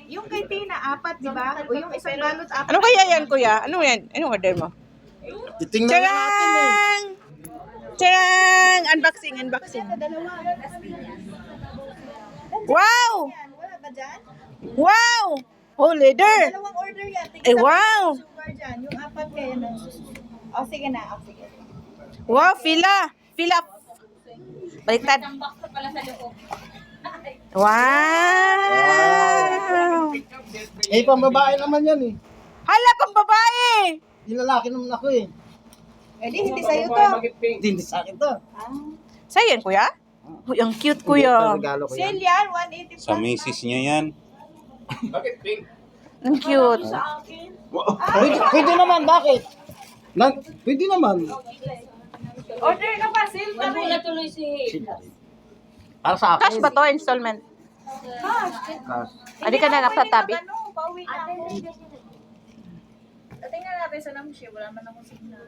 Yung kay Tina, 4, di ba? O yung isang balot, 4. Ano kaya yan, kuya? Ano yan? Anong order mo? Titingnan na natin eh. Charang! Charang! Unboxing, unboxing. Dalawa. Wow! Yan, wala ba dyan? Wow! Oh, leather! Dalawang order yan. Eh, wow! Sugar dyan. Yung 4 kayo na. O, sige na. O, sige. Wow, fila! Fila! Baliktad. Wow! Eh, pambabae naman yan eh. Hala, pang babae! Ilalaki naman ako eh. Eh, di, hindi sa'yo to. Hindi sa akin to. Sa'yo yan, kuya? Uy, ang cute, kuya. Regalo ko yan. Sale yan, 180 Sa misis niya yan. Ang cute. Pwede naman, bakit? Pwede naman. Order ka pa, sale pa rin. Para sa akin. Cash ba to? Installment? Adi ka na nakatabi? Ano, pauwi na ako. Tingnan natin sa namshi, wala man akong signal.